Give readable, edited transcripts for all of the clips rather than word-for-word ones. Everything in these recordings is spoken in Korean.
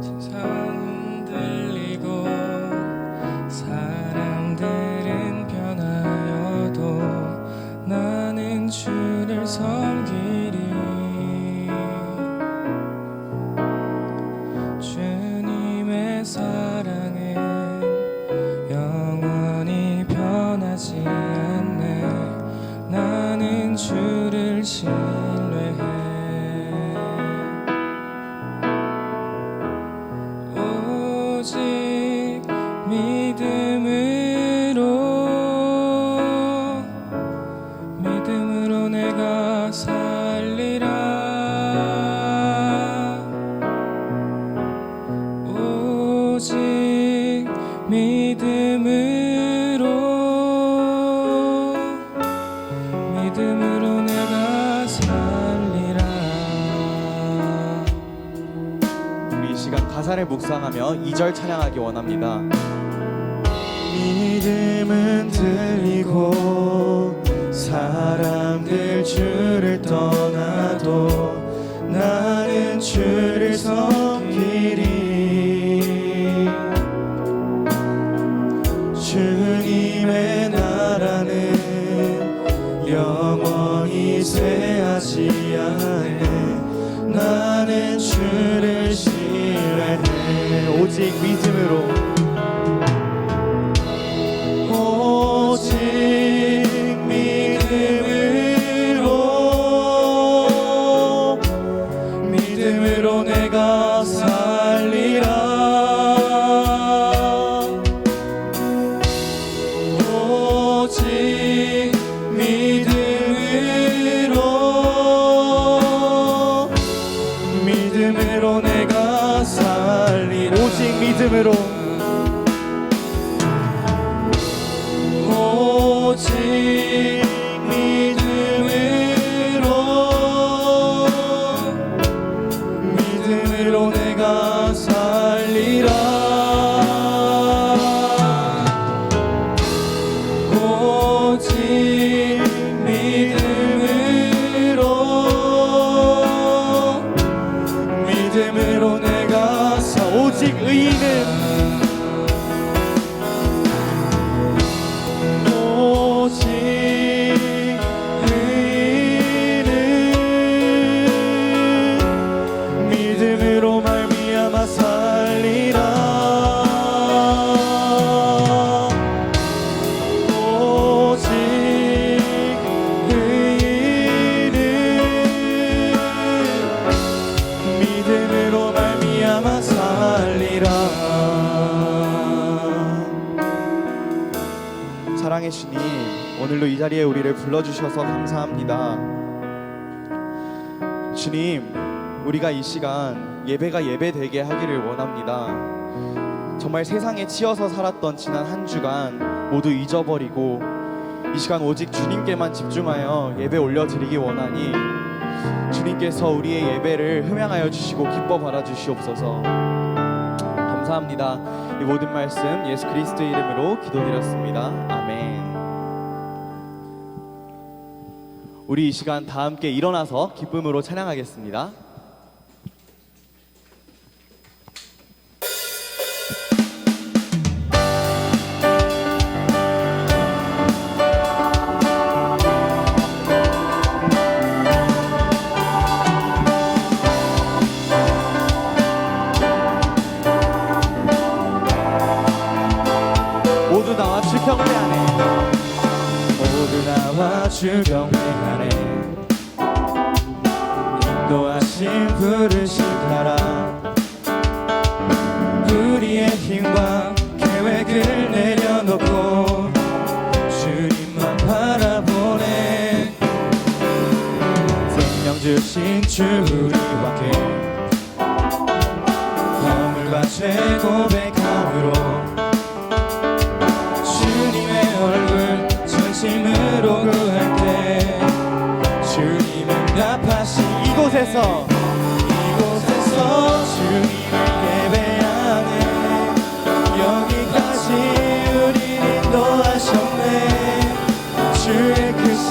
세상은 흔들리고 사람들은 변하여도 나는 주를 섬기리. 주님의 사랑은 영원히 변하지 않네. 나는 주를 신뢰해. 오직 믿음으로 내가 살리라. 오직 믿음으로 내가 살리라. 우리 이 시간 가사를 묵상하며 2절 찬양하기 원합니다. 믿음은 들리고 사람들 주를 떠나도 나는 주를 섬기리. 주님의 나라는 영원히 쇠하지 않네. 나는 주를 신뢰해. 오직 믿음으로 믿음으로 내가 살리라. 오직 믿음으로 내가 살리라. 오직 믿음으로 오직 믿음으로 내가 살리라. 오직 믿음으로 내가 오직 의인은 믿음으로 말미암아 살리라. 오직 의인은 믿음으로 말미암아 살리라. 사랑의 주님, 오늘도 이 자리에 우리를 불러주셔서 감사합니다. 주님, 우리가 이 시간 예배가 예배되게 하기를 원합니다. 정말 세상에 치여서 살았던 지난 한 주간 모두 잊어버리고 이 시간 오직 주님께만 집중하여 예배 올려드리기 원하니 주님께서 우리의 예배를 흠양하여 주시고 기뻐 받아 주시옵소서. 감사합니다. 이 모든 말씀 예수 그리스도의 이름으로 기도드렸습니다. 아멘. 우리 이 시간 다 함께 일어나서 기쁨으로 찬양하겠습니다. 모두 나와 주 경배하네. 모두 나와 주 경배하네. 인도하신 부르신 나라. 우리의 힘과 계획을 내려놓고 주님만 바라보네. 생명 주신 주 우리와 함께 허물과 죄 고백함으로 주님의 얼굴 전심으로 구할 때 주님 응답하신 이곳에서 주님을 예배하네. 여기까지 우리를 인도하셨네. 주의 크신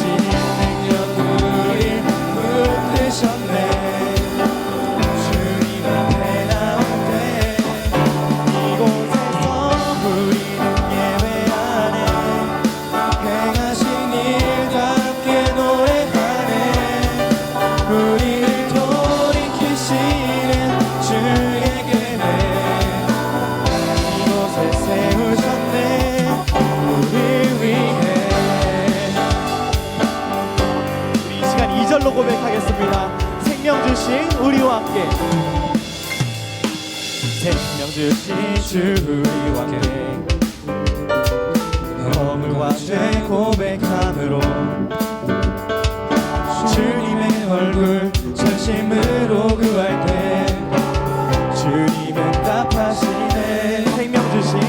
말로 고백하겠습니다. 생명 주신 우리와 함께, 생명 주신 주 우리와 함께, 허물과 죄 고백함으로 주님의 얼굴 전심으로 구할 때 주님은 답하시네. 생명 주신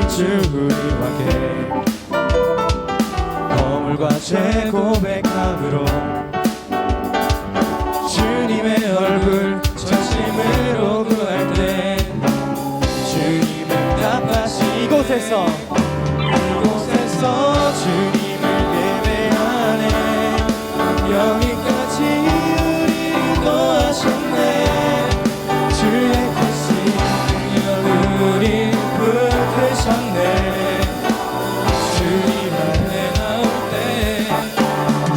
주 우리와 함께, 허물과 죄 고백함으로 주님의 얼굴 전심으로 구할 때 주님은 답하시. 이곳에서 주님을 예배하네. 여기까지 우리 인도하셨네. 주의 크신 능력 우리 붙드셨네. 주님 앞에 나올 때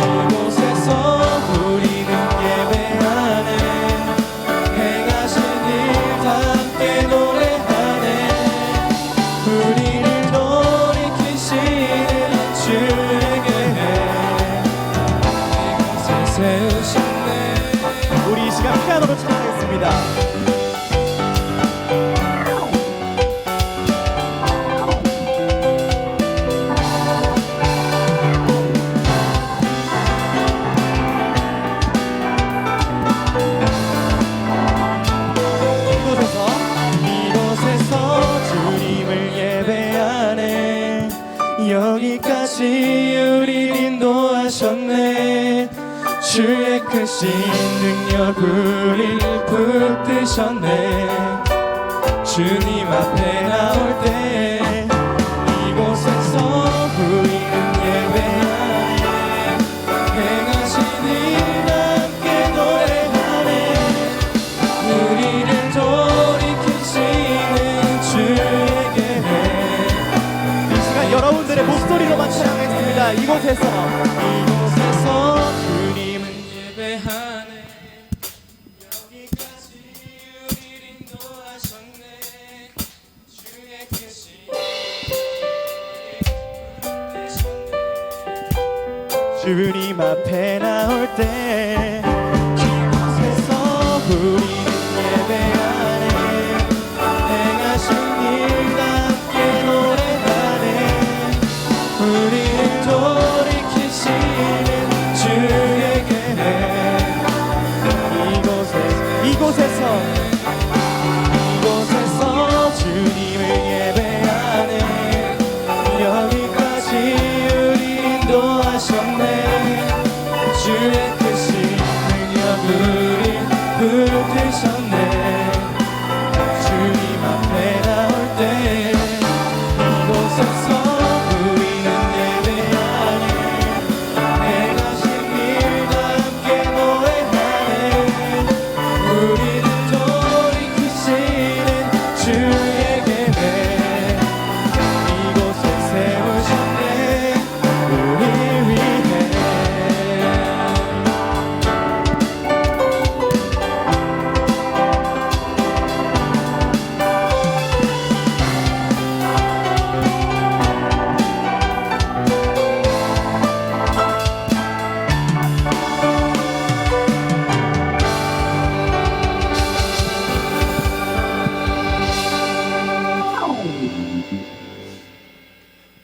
이곳에서 우리는 예배하네. 행하신 일 다 함께 노래하네. 우리를 돌이키시는 주에게 이곳에 세우셨네. 우리 이 시간 피아노로 찬양하겠습니다. 이곳에서 주님을 예배하네. 여기까지 우리 인도하셨네. 주의 크신 능력 우리를 붙드셨네. 주님 앞에 나올 때 이곳에서 우리는 예배하네. 행하신 일 함께 노래하네. 우리를 돌이키시는 주에게 이 시간 여러분들의 목소리로만 찬양하겠습니다. 이곳에서 주님은 예배하네. 여기까지 우리를 인도하셨네. 주의 크신 주님 앞에 나올 때 이곳에서 우리는 예배하네. 행하신 일 함께 노래하네. 우리를 돌이키시는 주에게 이곳에서 주님을 예배하네. 여기까지 우리 인도하셨네. 주의 크신 능력 우리 붙드셨네. 주님 앞에 나올 때 이곳에서 우리는 예배하네. 행하신 일 다 함께 노래하네. 우리를 돌이키시는 주에게 이곳에 세우셨네. 우리 위해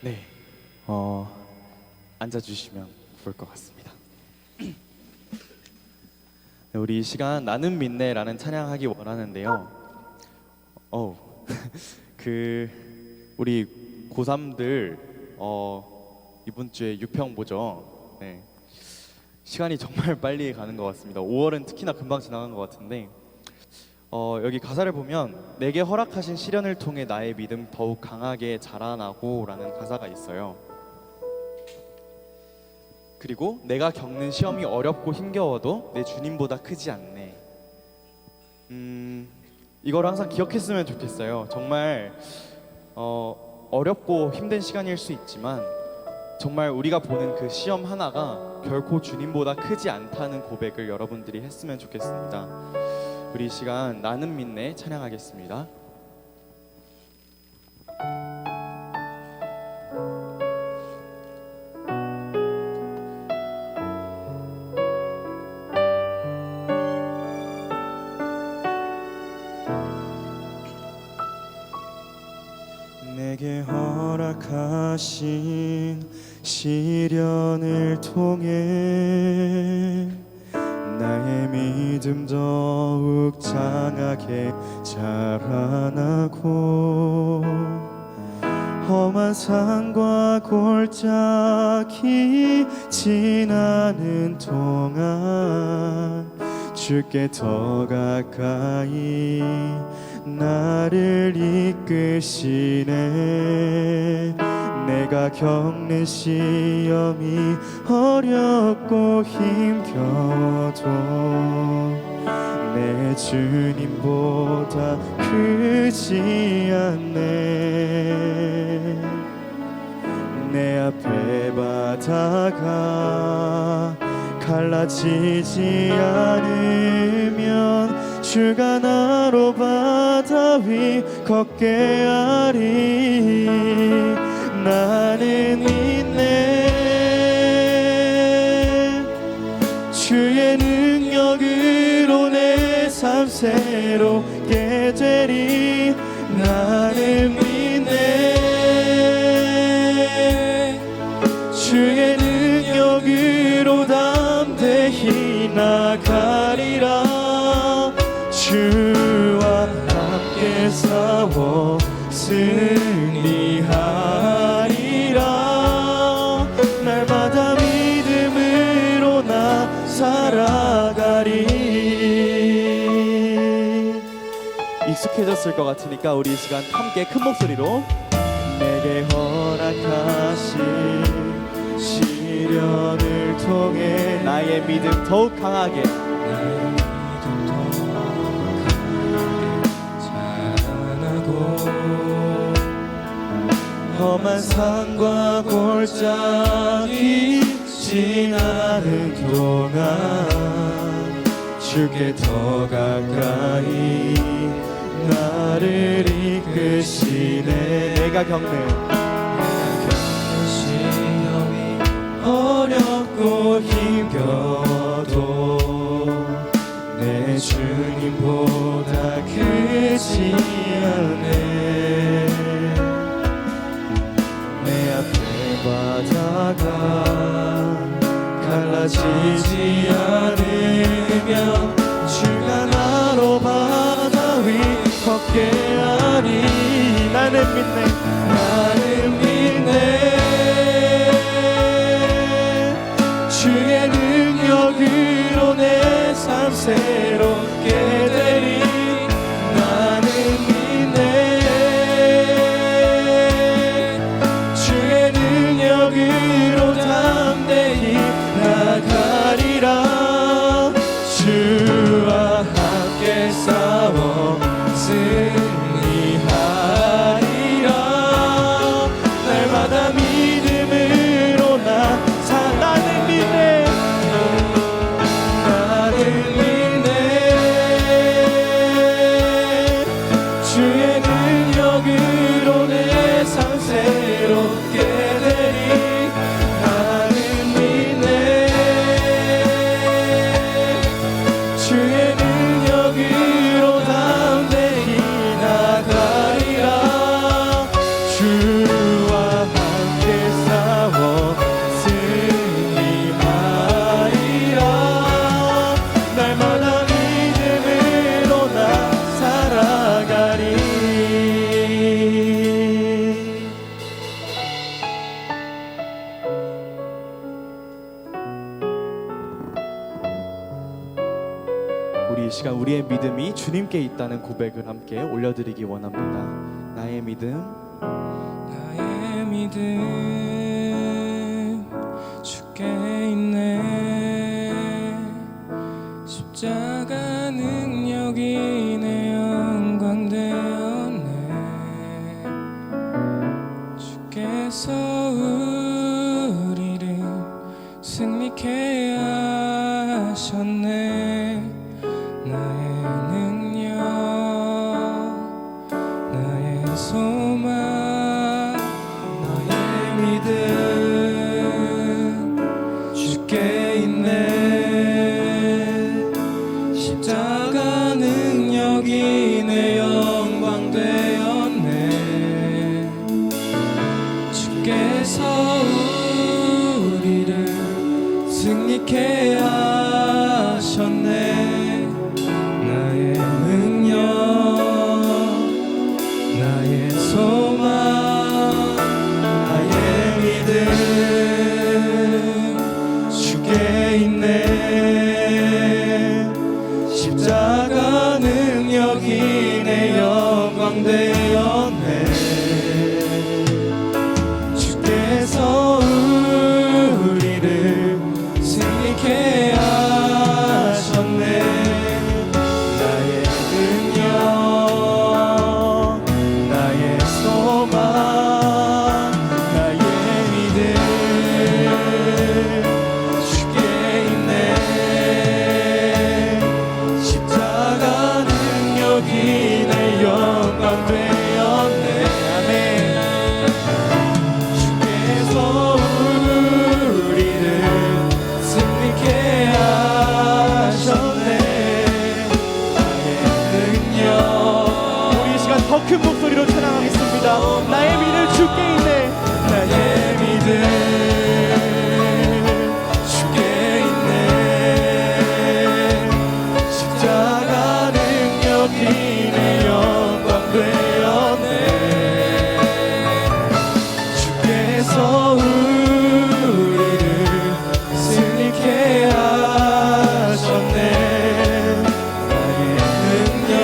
네, 앉아주시면 좋을 것 같습니다. 네, 우리 이 시간 나는 믿네라는 찬양하기 원하는데요. 우리 고3들 이번 주에 6평보죠. 네, 시간이 정말 빨리 가는 것 같습니다. 5월은 특히나 금방 지나간 것 같은데 여기 가사를 보면 내게 허락하신 시련을 통해 나의 믿음 더욱 강하게 자라나고 라는 가사가 있어요. 그리고 내가 겪는 시험이 어렵고 힘겨워도 내 주님보다 크지 않네. 이걸 항상 기억했으면 좋겠어요. 정말 어렵고 힘든 시간일 수 있지만 정말 우리가 보는 그 시험 하나가 결코 주님보다 크지 않다는 고백을 여러분들이 했으면 좋겠습니다. 우리 이 시간 나는 믿네 찬양하겠습니다. 내게 허락하신 시련을 통해 나의 믿음 더욱 장하게 자라나고 험한 산과 골짜기 지나는 동안 주께 더 가까이 나를 이끄시네. 내가 겪는 시험이 어렵고 힘겨워도 내 주님보다 크지 않네. 내 앞에 바다가 갈라지지 않으면 주가 나로 바다 위 걷게 하리. 나는 믿네. 주의 능력으로 내 삶 새롭게 되리. 나는 믿네. 주의 능력으로 담대히 나가리라. 주와 함께 싸워 승리하리라. 날마다 믿음으로 나 살아가리. 익숙해졌을 것 같으니까 우리 이 시간 함께 큰 목소리로 내게 허락하신 시련을 통해 나의 믿음 더욱 강하게 험한 산과 골짜기 지나는 동안 주께 더 가까이 나를 이끄시네. 내가 겪는 시험이 어렵고 힘겨도 내 주님보다 크지 않네. 내 앞에 바다가 갈라지지 않으면 주가 나로 바다 위 걷게 하리. 나는 믿네. 나는 믿네. 주의 능력으로 내 삶 새롭게 되리. 나는 믿네. 주의 능력으로 담대히 나가리라. 주와 함께 싸워 승리하리라. 날마다 믿음으로 나 나는 믿네. 나는 믿네. 주의 능력으로 내 삶 새롭게 되리. 나는 믿네. 주의 능력으로 담대히 나가리라. 주와 함께 싸워 승리하리라. 날마다 믿음으로 나 살아가리. 우리 이 시간 우리의 믿음이 주님께 있다는 고백을 함께 올려드리기 원합니다. 나의 믿음 나의 믿음 주께 있네. 십자가 능력이 내 영광 되었네. 주께서 우리를 승리케 하셨네. 나의 능력 나의 소망 나의 믿음 있게 하셨네. 나의 능력, 나의 소망, 나의 믿음 주께 있네. 십자가 능력이 내 영광 되었네. 주께서 우리를 승리케 하셨네. 나의 능력, 나의 소망, 나의 믿음 주께 있네. 십자가 능력이 내 영광 되었네. 아멘. 주께서 우리를 승리케 하셨네. 나의 능력. 우리 이 시간 더 큰 목소리로 찬양하겠습니다. 나의 믿음 주께 있네. 나의 믿음 주께 있네. 십자가 능력이 내 영광 되었네. 주께서 우리를 승리케 하셨네. 나의 능력,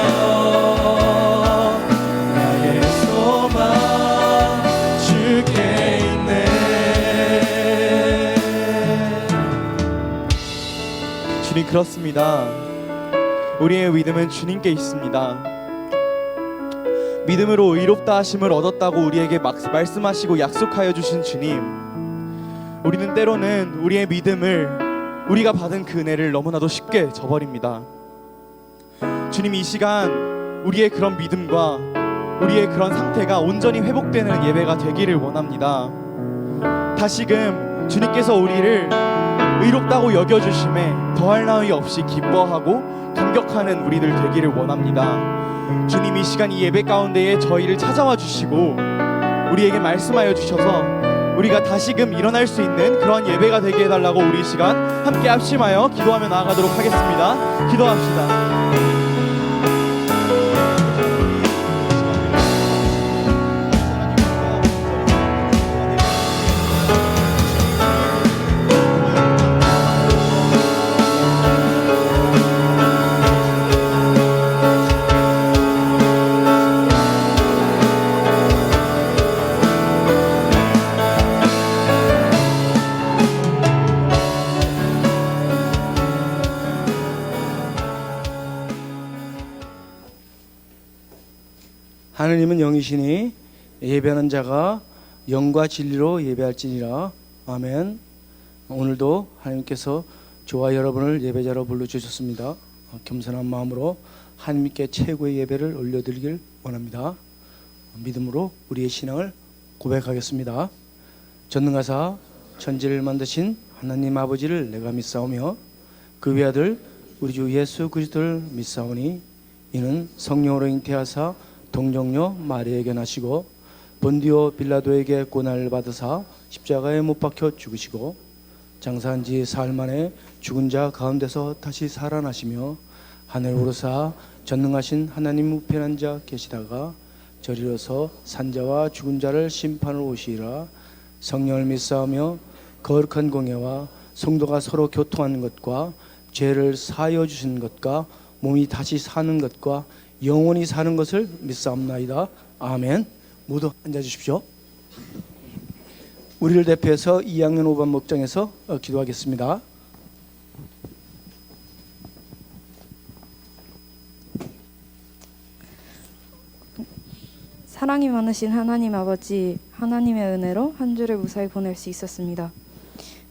나의 소망 주께 있네. 주님, 그렇습니다. 우리의 믿음은 주님께 있습니다. 믿음으로 의롭다 하심을 얻었다고 우리에게 말씀하시고 약속하여 주신 주님, 우리는 때로는 우리의 믿음을, 우리가 받은 그 은혜를 너무나도 쉽게 저버립니다. 주님, 이 시간 우리의 그런 믿음과 우리의 그런 상태가 온전히 회복되는 예배가 되기를 원합니다. 다시금 주님께서 우리를 의롭다고 여겨주심에 더할 나위 없이 기뻐하고 감격하는 우리들 되기를 원합니다. 주님, 이 시간 이 예배 가운데에 저희를 찾아와 주시고 우리에게 말씀하여 주셔서 우리가 다시금 일어날 수 있는 그런 예배가 되게 해달라고 우리 이 시간 함께 합심하여 기도하며 나아가도록 하겠습니다. 기도합시다. 하느님은 영이시니 예배하는 자가 영과 진리로 예배할지니라. 아멘. 오늘도 하나님께서 저와 여러분을 예배자로 불러주셨습니다. 겸손한 마음으로 하나님께 최고의 예배를 올려드리길 원합니다. 믿음으로 우리의 신앙을 고백하겠습니다. 전능하사 천지를 만드신 하나님 아버지를 내가 믿사오며 그 외아들 우리 주 예수 그리스도를 믿사오니 이는 성령으로 잉태하사 동정녀 마리아에게 나시고 본디오 빌라도에게 고난을 받으사 십자가에 못 박혀 죽으시고 장사한 지 사흘 만에 죽은 자 가운데서 다시 살아나시며 하늘 오르사 전능하신 하나님 우편한 자 계시다가 저리로서 산자와 죽은 자를 심판을 오시리라. 성령을 믿사오며 거룩한 공예와 성도가 서로 교통하는 것과 죄를 사하여 주시는 것과 몸이 다시 사는 것과 영원히 사는 것을 믿사옵나이다. 아멘. 모두 앉아주십시오. 우리를 대표해서 2학년 5반 목장에서 기도하겠습니다. 사랑이 많으신 하나님 아버지, 하나님의 은혜로 한 주를 무사히 보낼 수 있었습니다.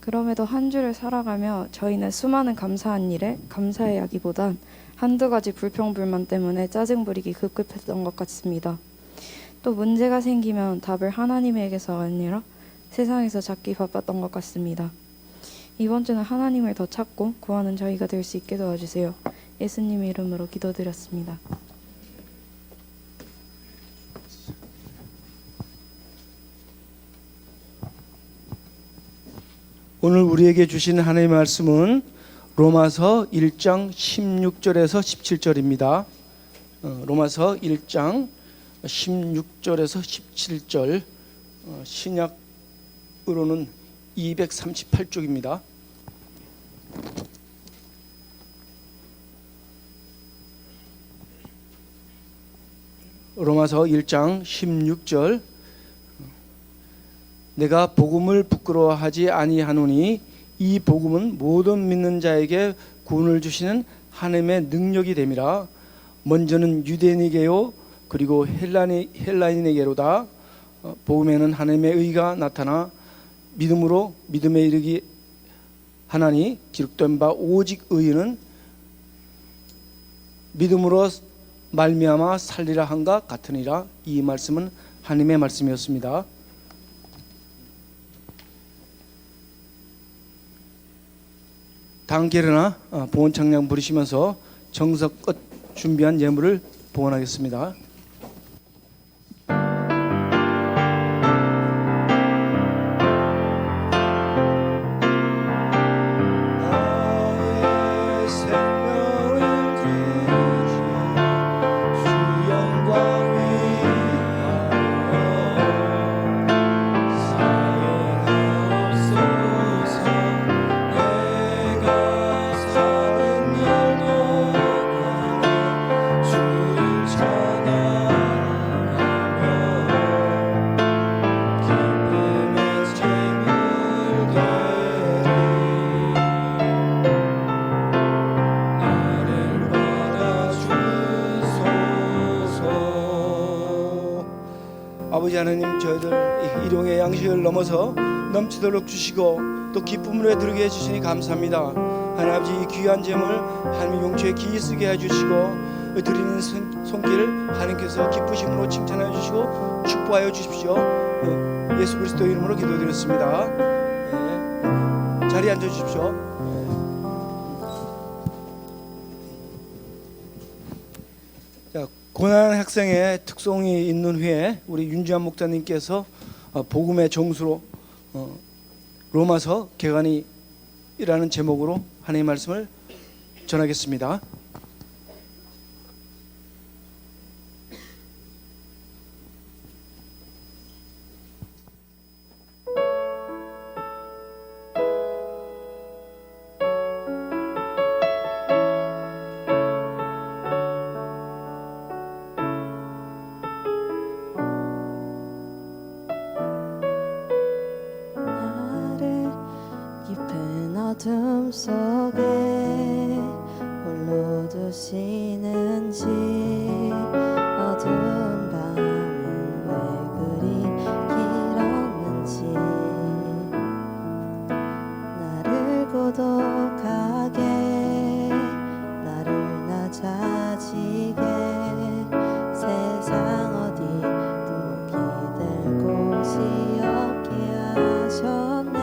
그럼에도 한 주를 살아가며 저희는 수많은 감사한 일에 감사해야기보단 한두 가지 불평불만 때문에 짜증 부리기 급급했던 것 같습니다. 또 문제가 생기면 답을 하나님에게서 아니라 세상에서 찾기 바빴던 것 같습니다. 이번 주는 하나님을 더 찾고 구하는 저희가 될 수 있게 도와주세요. 예수님의 이름으로 기도드렸습니다. 오늘 우리에게 주신 하나님의 말씀은 로마서 1장 16절에서 17절입니다. 로마서 1장 16절에서 17절, 신약으로는 238쪽입니다. 로마서 1장 16절, 내가 복음을 부끄러워하지 아니하노니 이 복음은 모든 믿는 자에게 구원을 주시는 하나님의 능력이 됨이라. 먼저는 유대인에게요 그리고 헬라인에게로다. 복음에는 하나님의 의가 나타나 믿음으로 믿음에 이르기 하나니 기록된 바 오직 의인은 믿음으로 말미암아 살리라 한가 같으니라. 이 말씀은 하나님의 말씀이었습니다. 단계르나 봉헌 찬양 부르시면서 정성껏 준비한 예물을 봉헌하겠습니다. 나의 생명을 주신 주 영광 위하여 사용하옵소서. 내가 사는 날도 주를 찬양하며 기쁨의 제물 되리. 나를 받아주소서. 아버지 하나님, 저희들 일용의 양식을 넘어서 넘치도록 주시고 또 기쁨으로 드리게 해주시니 감사합니다. 하나님 아버지, 이 귀한 제물 하나님 용처에 기이 쓰게 해주시고 드리는 손길 하나님께서 기쁘심으로 칭찬해 주시고 축복하여 주십시오. 예수 그리스도 이름으로 기도드렸습니다. 네. 자리에 앉아 주십시오. 자, 고난 학생의 특성이 있는 후에 우리 윤지한 목사님께서 복음의 정수로 로마서 개간이라는 제목으로 하나님의 말씀을 전하겠습니다. 나를 깊은 어둠 속에 홀로 두시는지, 어두운 밤은 왜 그리 길었는지, 나를 고독하게 나를 낮아지게 세상 어디도 기댈 곳이 없게 하셨네.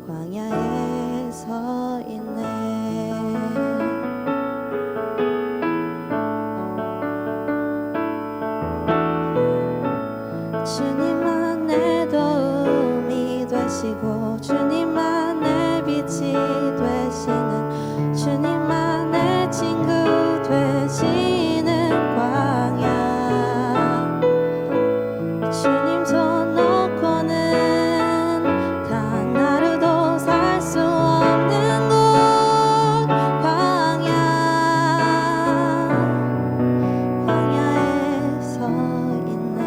광야에 서 있네. 주님만 내 도움이 되시고 주님만 내 빛이 되시는, 주님만 내 친구 되시는 광야. 주님 손 놓고는 단 하루도 살 수 없는 곳, 광야에 서 있네.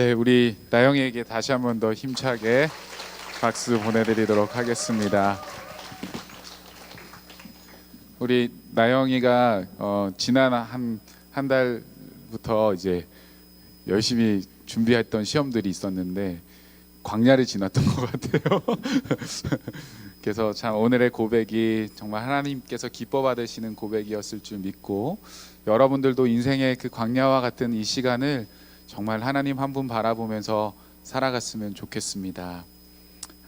네, 우리 나영이에게 다시 한 번 더 힘차게 박수 보내드리도록 하겠습니다. 우리 나영이가 지난 한 달부터 이제 열심히 준비했던 시험들이 있었는데 광야를 지났던 것 같아요. 그래서 참 오늘의 고백이 정말 하나님께서 기뻐 받으시는 고백이었을 줄 믿고, 여러분들도 인생의 그 광야와 같은 이 시간을 정말 하나님 한 분 바라보면서 살아갔으면 좋겠습니다.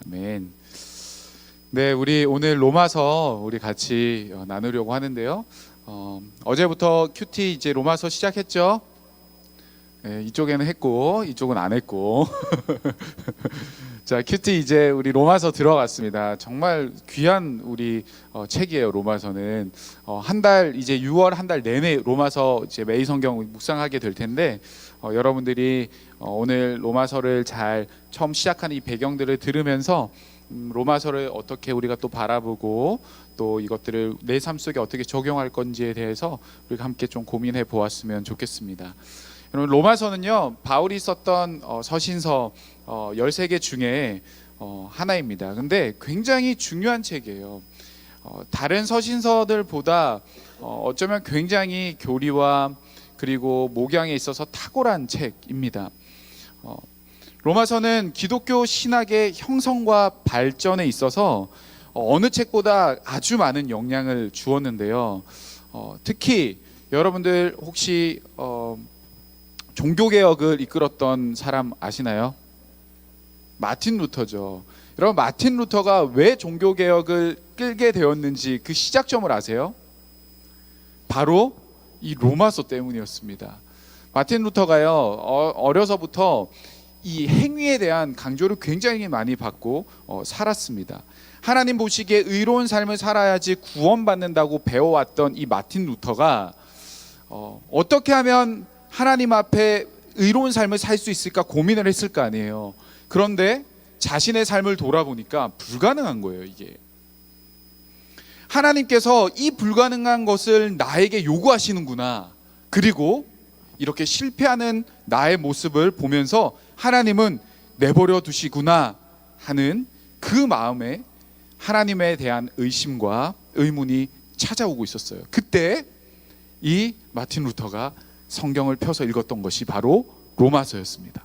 아멘. 네, 우리 오늘 로마서 우리 같이 나누려고 하는데요. 어제부터 큐티 이제 로마서 시작했죠. 네, 이쪽에는 했고 이쪽은 안 했고. 자, 큐티 이제 우리 로마서 들어갔습니다. 정말 귀한 우리 책이에요. 로마서는 한 달 이제 6월 한 달 내내 로마서 이제 매일 성경 묵상하게 될 텐데, 여러분들이 오늘 로마서를 잘 처음 시작하는 이 배경들을 들으면서 로마서를 어떻게 우리가 또 바라보고 또 이것들을 내 삶 속에 어떻게 적용할 건지에 대해서 우리가 함께 좀 고민해 보았으면 좋겠습니다. 여러분, 로마서는요 바울이 썼던 서신서 13개 중에 하나입니다. 근데 굉장히 중요한 책이에요. 다른 서신서들보다 어쩌면 굉장히 교리와 그리고 목양에 있어서 탁월한 책입니다. 로마서는 기독교 신학의 형성과 발전에 있어서 어느 책보다 아주 많은 영향을 주었는데요. 특히 여러분들 혹시 종교개혁을 이끌었던 사람 아시나요? 마틴 루터죠. 여러분, 마틴 루터가 왜 종교개혁을 끌게 되었는지 그 시작점을 아세요? 바로 이 로마서 때문이었습니다. 마틴 루터가요 어려서부터 이 행위에 대한 강조를 굉장히 많이 받고 살았습니다. 하나님 보시기에 의로운 삶을 살아야지 구원받는다고 배워왔던 이 마틴 루터가 어떻게 하면 하나님 앞에 의로운 삶을 살 수 있을까 고민을 했을 거 아니에요. 그런데 자신의 삶을 돌아보니까 불가능한 거예요. 이게 하나님께서 이 불가능한 것을 나에게 요구하시는구나, 그리고 이렇게 실패하는 나의 모습을 보면서 하나님은 내버려 두시구나 하는 그 마음에 하나님에 대한 의심과 의문이 찾아오고 있었어요. 그때 이 마틴 루터가 성경을 펴서 읽었던 것이 바로 로마서였습니다.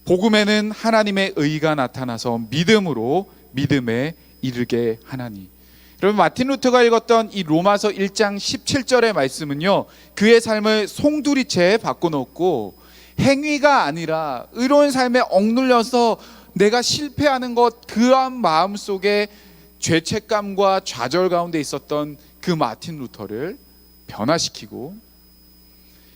복음에는 하나님의 의가 나타나서 믿음으로 믿음에 이르게 하나니. 여러분, 마틴 루터가 읽었던 이 로마서 1장 17절의 말씀은요 그의 삶을 송두리째 바꿔놓고 행위가 아니라 의로운 삶에 억눌려서 내가 실패하는 것, 그러한 마음속에 죄책감과 좌절 가운데 있었던 그 마틴 루터를 변화시키고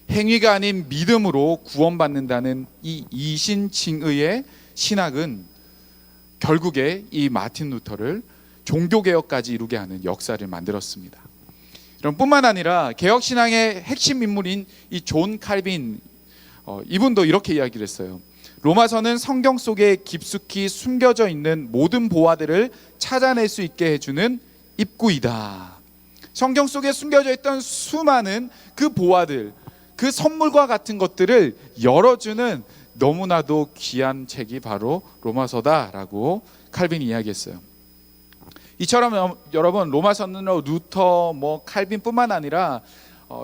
행위가 아닌 믿음으로 구원받는다는 이 이신칭의의 신학은 결국에 이 마틴 루터를 종교개혁까지 이루게 하는 역사를 만들었습니다. 뿐만 아니라 개혁신앙의 핵심 인물인 이 존 칼빈, 이분도 이렇게 이야기를 했어요. 로마서는 성경 속에 깊숙이 숨겨져 있는 모든 보화들을 찾아낼 수 있게 해주는 입구이다. 성경 속에 숨겨져 있던 수많은 그 보화들, 그 선물과 같은 것들을 열어주는 너무나도 귀한 책이 바로 로마서다라고 칼빈이 이야기했어요. 이처럼 여러분, 로마서는 루터, 칼빈뿐만 아니라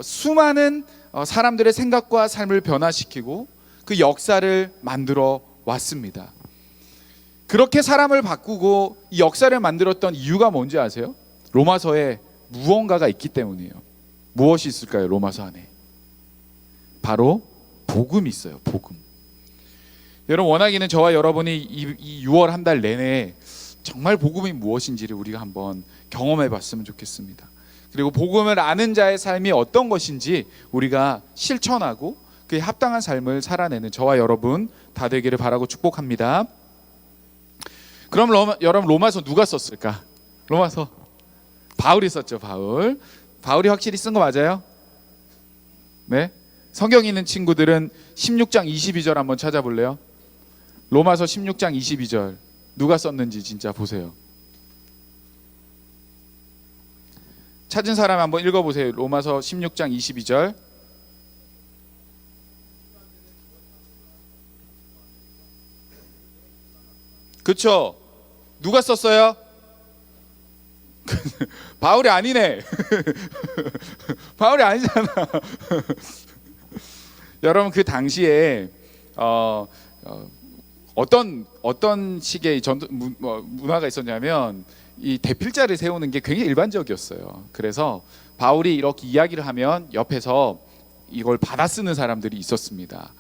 수많은 사람들의 생각과 삶을 변화시키고 그 역사를 만들어 왔습니다. 그렇게 사람을 바꾸고 이 역사를 만들었던 이유가 뭔지 아세요? 로마서에 무언가가 있기 때문이에요. 무엇이 있을까요? 로마서 안에 바로 복음이 있어요. 복음. 여러분, 원하기는 저와 여러분이 이 6월 한 달 내내 정말 복음이 무엇인지를 우리가 한번 경험해 봤으면 좋겠습니다. 그리고 복음을 아는 자의 삶이 어떤 것인지 우리가 실천하고 그에 합당한 삶을 살아내는 저와 여러분 다 되기를 바라고 축복합니다. 그럼 여러분, 로마서 누가 썼을까? 로마서 바울이 썼죠. 바울이 확실히 쓴 거 맞아요? 네? 성경 있는 친구들은 16장 22절 한번 찾아볼래요? 로마서 16장 22절 누가 썼는지 진짜 보세요. 찾은 사람 한번 읽어보세요. 로마서 16장 22절. 그쵸? 누가 썼어요? 바울이 아니네. 바울이 아니잖아. 여러분 그 당시에 어떤 식의 문화가 있었냐면 이 대필자를 세우는 게 굉장히 일반적이었어요. 그래서 바울이 이렇게 이야기를 하면 옆에서 이걸 받아 쓰는 사람들이 있었습니다.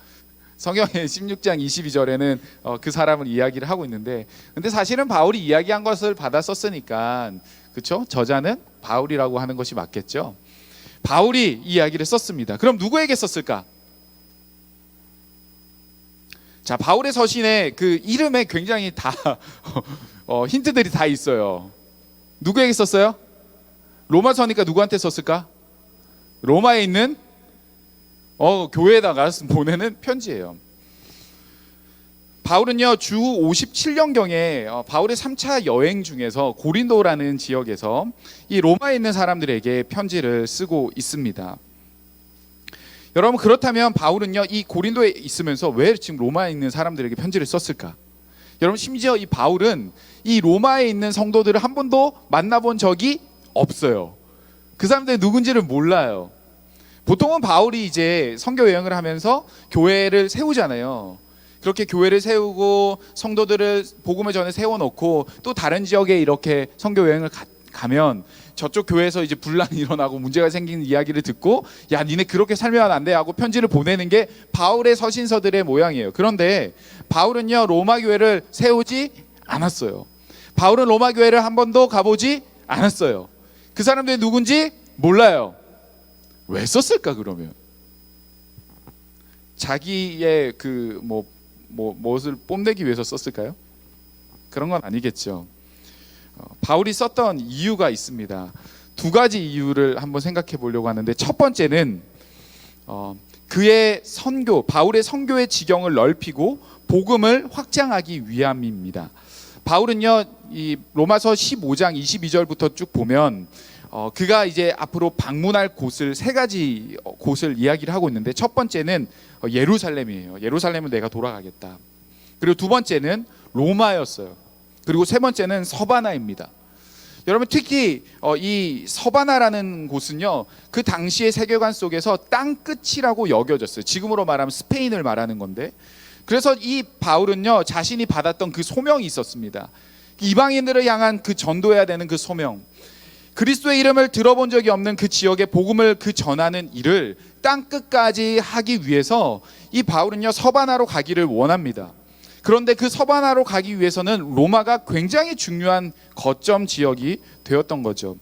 성경의 16장 22절에는 그 사람을 이야기를 하고 있는데, 근데 사실은 바울이 이야기한 것을 받아 썼으니까, 그렇죠? 저자는 바울이라고 하는 것이 맞겠죠. 바울이 이야기를 썼습니다. 그럼 누구에게 썼을까? 자, 바울의 서신에 그 이름에 굉장히 다 힌트들이 다 있어요. 누구에게 썼어요? 로마서니까 누구한테 썼을까? 로마에 있는 교회에다가 보내는 편지예요. 바울은요 주 57년경에 바울의 3차 여행 중에서 고린도라는 지역에서 이 로마에 있는 사람들에게 편지를 쓰고 있습니다. 여러분 그렇다면 바울은요 이 고린도에 있으면서 왜 지금 로마에 있는 사람들에게 편지를 썼을까? 여러분 심지어 이 바울은 이 로마에 있는 성도들을 한 번도 만나본 적이 없어요. 그 사람들이 누군지를 몰라요. 보통은 바울이 이제 선교 여행을 하면서 교회를 세우잖아요. 그렇게 교회를 세우고 성도들을 복음을 전에 세워놓고 또 다른 지역에 이렇게 선교 여행을 가면 저쪽 교회에서 이제 분란이 일어나고 문제가 생기는 이야기를 듣고 야 니네 그렇게 살면 안 돼 하고 편지를 보내는 게 바울의 서신서들의 모양이에요. 그런데 바울은요 로마 교회를 세우지 않았어요. 바울은 로마 교회를 한 번도 가보지 않았어요. 그 사람들이 누군지 몰라요. 왜 썼을까 그러면? 자기의 그 무엇을 뽐내기 위해서 썼을까요? 그런 건 아니겠죠. 바울이 썼던 이유가 있습니다. 두 가지 이유를 한번 생각해 보려고 하는데, 첫 번째는 그의 선교, 바울의 선교의 지경을 넓히고 복음을 확장하기 위함입니다. 바울은요 이 로마서 15장 22절부터 쭉 보면 그가 이제 앞으로 방문할 곳을 세 가지 곳을 이야기를 하고 있는데, 첫 번째는 예루살렘이에요. 예루살렘은 내가 돌아가겠다. 그리고 두 번째는 로마였어요. 그리고 세 번째는 서바나입니다. 여러분 특히 이 서바나라는 곳은요 그 당시의 세계관 속에서 땅 끝이라고 여겨졌어요. 지금으로 말하면 스페인을 말하는 건데, 그래서 이 바울은요 자신이 받았던 그 소명이 있었습니다. 이방인들을 향한 그 전도해야 되는 그 소명, 그리스도의 이름을 들어본 적이 없는 그 지역에 복음을 전하는 일을 땅 끝까지 하기 위해서 이 바울은요 서바나로 가기를 원합니다. 그런데 그 서바나로 가기 위해서는 로마가 굉장히 중요한 거점 지역이 되었던 거죠.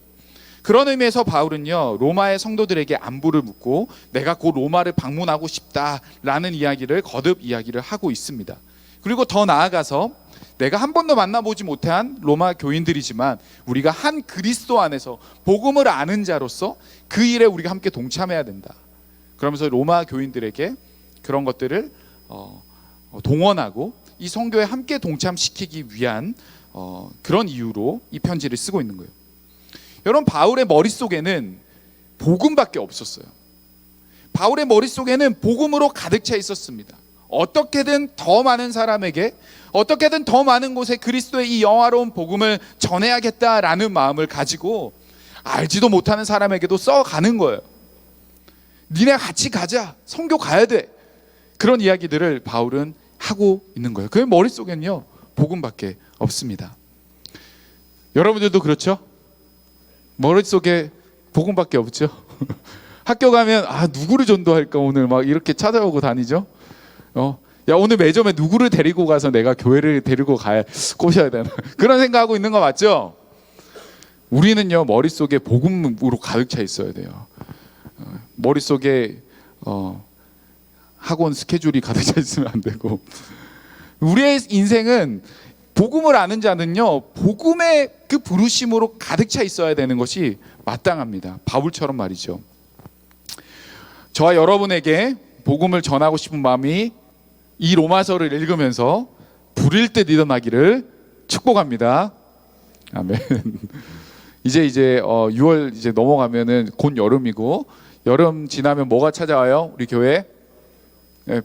그런 의미에서 바울은요 로마의 성도들에게 안부를 묻고 내가 곧 로마를 방문하고 싶다라는 이야기를 거듭 이야기를 하고 있습니다. 그리고 더 나아가서 내가 한 번도 만나보지 못한 로마 교인들이지만 우리가 한 그리스도 안에서 복음을 아는 자로서 그 일에 우리가 함께 동참해야 된다. 그러면서 로마 교인들에게 그런 것들을 동원하고 이 선교에 함께 동참시키기 위한 그런 이유로 이 편지를 쓰고 있는 거예요. 여러분 바울의 머릿속에는 복음밖에 없었어요. 바울의 머릿속에는 복음으로 가득 차 있었습니다. 어떻게든 더 많은 사람에게, 어떻게든 더 많은 곳에 그리스도의 이 영화로운 복음을 전해야겠다라는 마음을 가지고 알지도 못하는 사람에게도 써가는 거예요. 니네 같이 가자, 선교 가야 돼, 그런 이야기들을 바울은 하고 있는 거예요. 그의 머릿속에는요 복음밖에 없습니다. 여러분들도 그렇죠? 머릿속에 복음밖에 없죠. 학교 가면 누구를 전도할까 오늘 막 이렇게 찾아오고 다니죠. 야 오늘 매점에 누구를 데리고 가서 내가 교회를 데리고 꼬셔야 되나 그런 생각하고 있는 거 맞죠? 우리는요 머릿속에 복음으로 가득 차 있어야 돼요. 머릿속에 학원 스케줄이 가득 차 있으면 안 되고, 우리의 인생은 복음을 아는 자는요 복음의 그 부르심으로 가득 차 있어야 되는 것이 마땅합니다. 바울처럼 말이죠. 저와 여러분에게 복음을 전하고 싶은 마음이 이 로마서를 읽으면서 불일 듯 일어나기를 축복합니다. 아멘. 이제 6월 이제 넘어가면은 곧 여름이고, 여름 지나면 뭐가 찾아와요? 우리 교회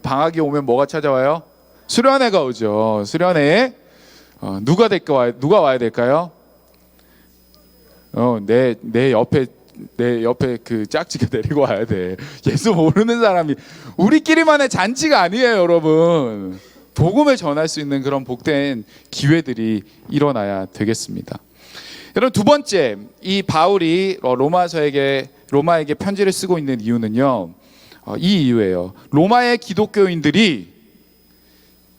방학이 오면 뭐가 찾아와요? 수련회가 오죠. 수련회에 누가 와야 될까요? 내 옆에 그 짝지가 데리고 와야 돼. 예수 모르는 사람이 우리끼리만의 잔치가 아니에요, 여러분. 복음을 전할 수 있는 그런 복된 기회들이 일어나야 되겠습니다. 여러분, 두 번째, 이 바울이 로마에게 편지를 쓰고 있는 이유는요, 이 이유예요. 로마의 기독교인들이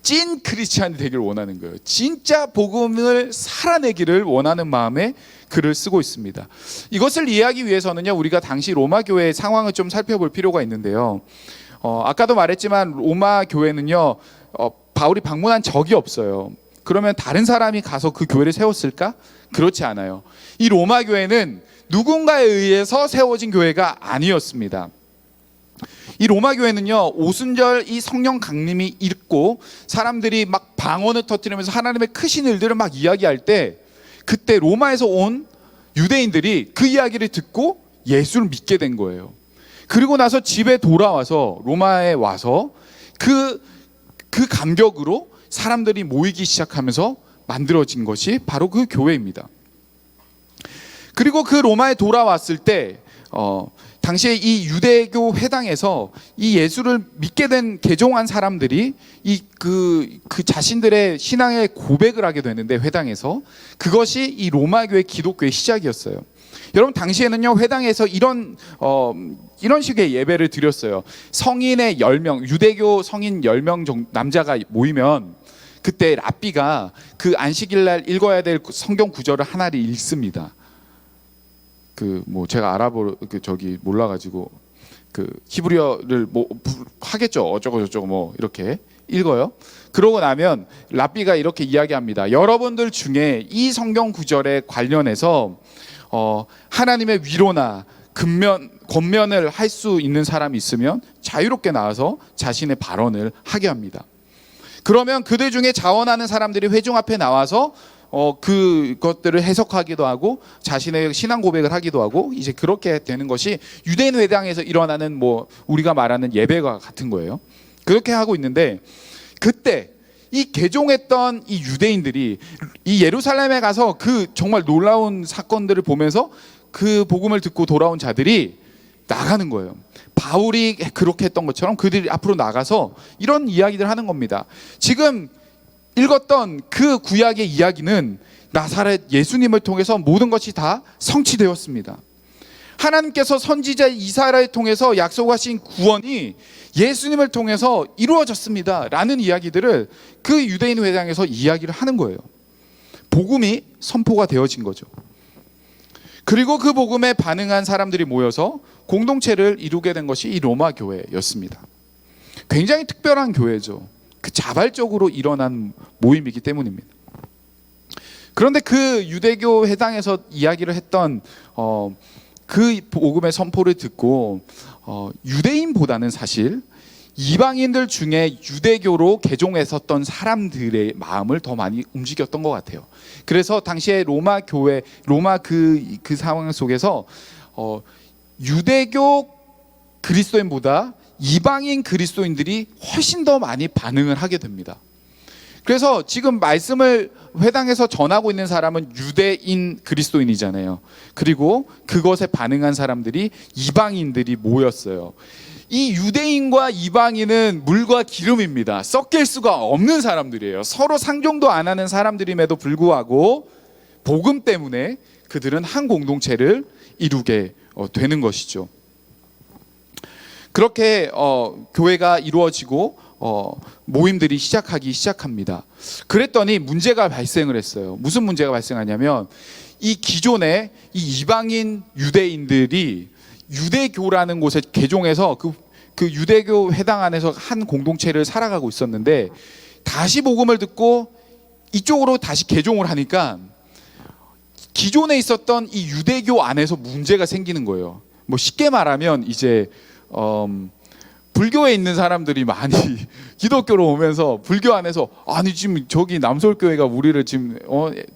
찐 크리스찬이 되기를 원하는 거예요. 진짜 복음을 살아내기를 원하는 마음에 글을 쓰고 있습니다. 이것을 이해하기 위해서는요, 우리가 당시 로마 교회의 상황을 좀 살펴볼 필요가 있는데요. 아까도 말했지만 로마 교회는요, 바울이 방문한 적이 없어요. 그러면 다른 사람이 가서 그 교회를 세웠을까? 그렇지 않아요. 이 로마 교회는 누군가에 의해서 세워진 교회가 아니었습니다. 이 로마 교회는요, 오순절 이 성령 강림이 있고 사람들이 막 방언을 터뜨리면서 하나님의 크신 일들을 막 이야기할 때, 그때 로마에서 온 유대인들이 그 이야기를 듣고 예수를 믿게 된 거예요. 그리고 나서 집에 돌아와서 로마에 와서 그 감격으로 사람들이 모이기 시작하면서 만들어진 것이 바로 그 교회입니다. 그리고 그 로마에 돌아왔을 때 당시에 이 유대교 회당에서 이 예수를 믿게 된 개종한 사람들이 그 자신들의 신앙의 고백을 하게 되는데, 회당에서 그것이 이 로마 교회 기독교의 시작이었어요. 여러분, 당시에는요, 회당에서 이런 식의 예배를 드렸어요. 성인의 10명, 유대교 성인 10명 정도 남자가 모이면 그때 랍비가 그 안식일 날 읽어야 될 성경 구절을 하나를 읽습니다. 제가 몰라가지고 히브리어를 하겠죠. 어쩌고 저쩌고 이렇게 읽어요. 그러고 나면 랍비가 이렇게 이야기합니다. 여러분들 중에 이 성경 구절에 관련해서 하나님의 위로나 권면을 할 수 있는 사람이 있으면 자유롭게 나와서 자신의 발언을 하게 합니다. 그러면 그들 중에 자원하는 사람들이 회중 앞에 나와서 그것들을 해석하기도 하고 자신의 신앙 고백을 하기도 하고, 이제 그렇게 되는 것이 유대인 회당에서 일어나는 우리가 말하는 예배와 같은 거예요. 그렇게 하고 있는데, 그때 이 개종했던 이 유대인들이 이 예루살렘에 가서 그 정말 놀라운 사건들을 보면서 그 복음을 듣고 돌아온 자들이 나가는 거예요. 바울이 그렇게 했던 것처럼 그들이 앞으로 나가서 이런 이야기를 하는 겁니다. 지금 읽었던 그 구약의 이야기는 나사렛 예수님을 통해서 모든 것이 다 성취되었습니다. 하나님께서 선지자 이사야를 통해서 약속하신 구원이 예수님을 통해서 이루어졌습니다 라는 이야기들을 그 유대인 회당에서 이야기를 하는 거예요. 복음이 선포가 되어진 거죠. 그리고 그 복음에 반응한 사람들이 모여서 공동체를 이루게 된 것이 이 로마 교회였습니다. 굉장히 특별한 교회죠. 그 자발적으로 일어난 모임이기 때문입니다. 그런데 그 유대교 회당에서 이야기를 했던 그 복음의 선포를 듣고 유대인보다는 사실 이방인들 중에 유대교로 개종했었던 사람들의 마음을 더 많이 움직였던 것 같아요. 그래서 당시에 로마 교회, 그 상황 속에서 유대교 그리스도인보다 이방인 그리스도인들이 훨씬 더 많이 반응을 하게 됩니다. 그래서 지금 말씀을 회당에서 전하고 있는 사람은 유대인 그리스도인이잖아요. 그리고 그것에 반응한 사람들이 이방인들이 모였어요. 이 유대인과 이방인은 물과 기름입니다. 섞일 수가 없는 사람들이에요. 서로 상종도 안 하는 사람들임에도 불구하고 복음 때문에 그들은 한 공동체를 이루게 되는 것이죠. 그렇게 교회가 이루어지고 모임들이 시작합니다. 그랬더니 문제가 발생을 했어요. 무슨 문제가 발생하냐면, 이 기존에 이 이방인 유대인들이 유대교라는 곳에 개종해서 그 유대교 회당 안에서 한 공동체를 살아가고 있었는데, 다시 복음을 듣고 이쪽으로 다시 개종을 하니까 기존에 있었던 이 유대교 안에서 문제가 생기는 거예요. 쉽게 말하면 이제 불교에 있는 사람들이 많이 기독교로 오면서 불교 안에서 아니 지금 저기 남솔교회가 우리를 지금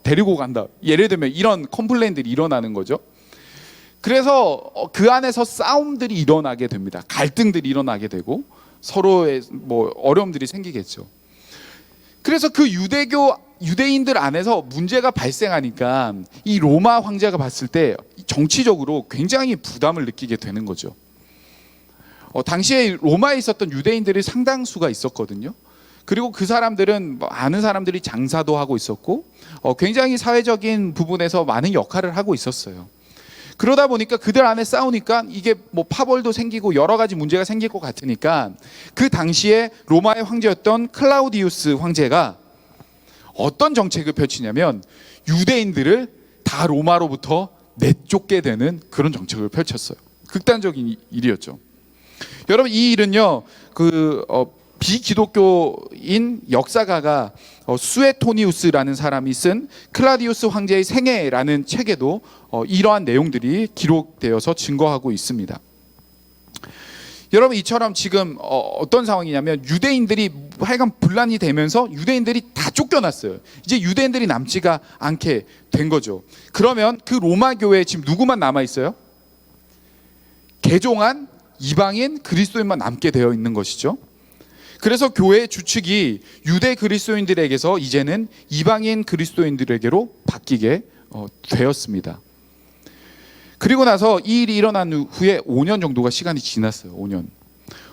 데리고 간다, 예를 들면 이런 컴플레인들이 일어나는 거죠. 그래서 그 안에서 싸움들이 일어나게 됩니다. 갈등들이 일어나게 되고 서로의 어려움들이 생기겠죠. 그래서 그 유대교 유대인들 안에서 문제가 발생하니까 이 로마 황제가 봤을 때 정치적으로 굉장히 부담을 느끼게 되는 거죠. 당시에 로마에 있었던 유대인들이 상당수가 있었거든요. 그리고 그 사람들은 아는 사람들이 장사도 하고 있었고 굉장히 사회적인 부분에서 많은 역할을 하고 있었어요. 그러다 보니까 그들 안에 싸우니까 이게 뭐 파벌도 생기고 여러 가지 문제가 생길 것 같으니까 그 당시에 로마의 황제였던 클라우디우스 황제가 어떤 정책을 펼치냐면 유대인들을 다 로마로부터 내쫓게 되는 그런 정책을 펼쳤어요. 극단적인 일이었죠. 여러분, 이 일은요, 비기독교인 역사가가 수에토니우스라는 사람이 쓴 클라디우스 황제의 생애라는 책에도 이러한 내용들이 기록되어서 증거하고 있습니다. 여러분, 이처럼 지금 어떤 상황이냐면 유대인들이 하여간 분란이 되면서 유대인들이 다 쫓겨났어요. 이제 유대인들이 남지가 않게 된 거죠. 그러면 그 로마 교회에 지금 누구만 남아 있어요? 개종한 이방인 그리스도인만 남게 되어 있는 것이죠. 그래서 교회의 주축이 유대 그리스도인들에게서 이제는 이방인 그리스도인들에게로 바뀌게 되었습니다. 그리고 나서 이 일이 일어난 후에 5년 정도가 시간이 지났어요.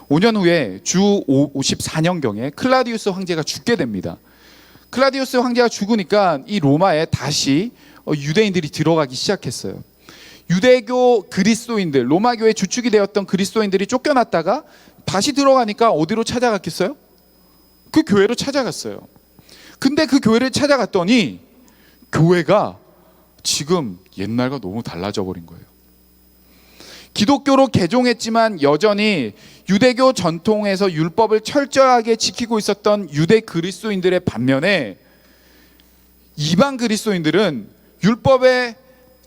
5년 후에 주 54년경에 클라디우스 황제가 죽게 됩니다. 클라디우스 황제가 죽으니까 이 로마에 다시 유대인들이 들어가기 시작했어요. 유대교 그리스도인들, 로마교의 주축이 되었던 그리스도인들이 쫓겨났다가 다시 들어가니까 어디로 찾아갔겠어요? 그 교회로 찾아갔어요. 근데 그 교회를 찾아갔더니 교회가 지금 옛날과 너무 달라져 버린 거예요. 기독교로 개종했지만 여전히 유대교 전통에서 율법을 철저하게 지키고 있었던 유대 그리스도인들의 반면에 이방 그리스도인들은 율법에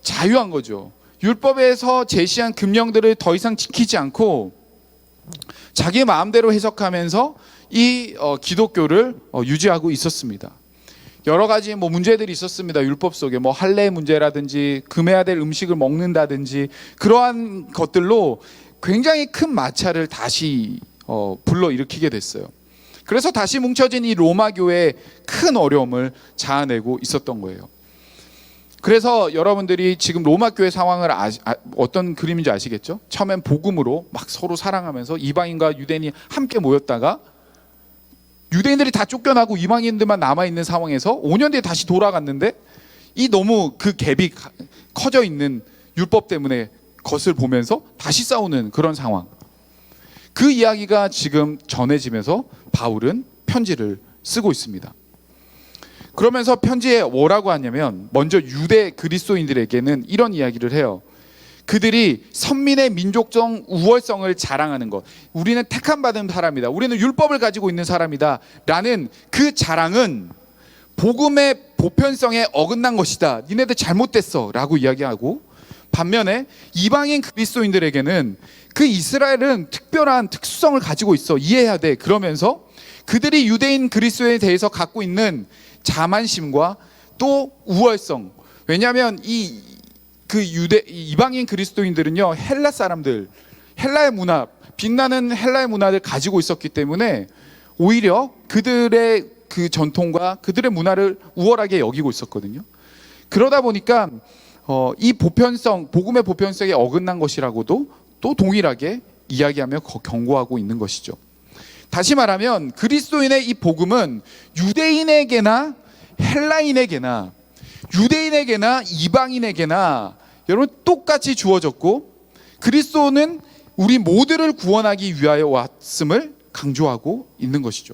자유한 거죠. 율법에서 제시한 금령들을 더 이상 지키지 않고 자기 마음대로 해석하면서 이 기독교를 유지하고 있었습니다. 여러 가지 문제들이 있었습니다. 율법 속에 할례 문제라든지 금해야 될 음식을 먹는다든지 그러한 것들로 굉장히 큰 마찰을 다시 불러일으키게 됐어요. 그래서 다시 뭉쳐진 이 로마 교회에 큰 어려움을 자아내고 있었던 거예요. 그래서 여러분들이 지금 로마 교회 상황을 어떤 그림인지 아시겠죠? 처음엔 복음으로 막 서로 사랑하면서 이방인과 유대인이 함께 모였다가 유대인들이 다 쫓겨나고 이방인들만 남아있는 상황에서 5년 뒤에 다시 돌아갔는데 이 너무 그 갭이 커져 있는 율법 때문에 것을 보면서 다시 싸우는 그런 상황. 그 이야기가 지금 전해지면서 바울은 편지를 쓰고 있습니다. 그러면서 편지에 뭐라고 하냐면 먼저 유대 그리스도인들에게는 이런 이야기를 해요. 그들이 선민의 민족적 우월성을 자랑하는 것, 우리는 택함받은 사람이다, 우리는 율법을 가지고 있는 사람이다 라는 그 자랑은 복음의 보편성에 어긋난 것이다, 니네들 잘못됐어 라고 이야기하고, 반면에 이방인 그리스도인들에게는 그 이스라엘은 특별한 특수성을 가지고 있어, 이해해야 돼, 그러면서 그들이 유대인 그리스도에 대해서 갖고 있는 자만심과 또 우월성, 왜냐하면 이방인 그리스도인들은요 헬라 사람들, 헬라의 문화, 빛나는 헬라의 문화를 가지고 있었기 때문에 오히려 그들의 그 전통과 그들의 문화를 우월하게 여기고 있었거든요. 그러다 보니까 이 보편성, 복음의 보편성에 어긋난 것이라고도 또 동일하게 이야기하며 경고하고 있는 것이죠. 다시 말하면 그리스도인의 이 복음은 유대인에게나 헬라인에게나 유대인에게나 이방인에게나 여러분 똑같이 주어졌고, 그리스도는 우리 모두를 구원하기 위하여 왔음을 강조하고 있는 것이죠.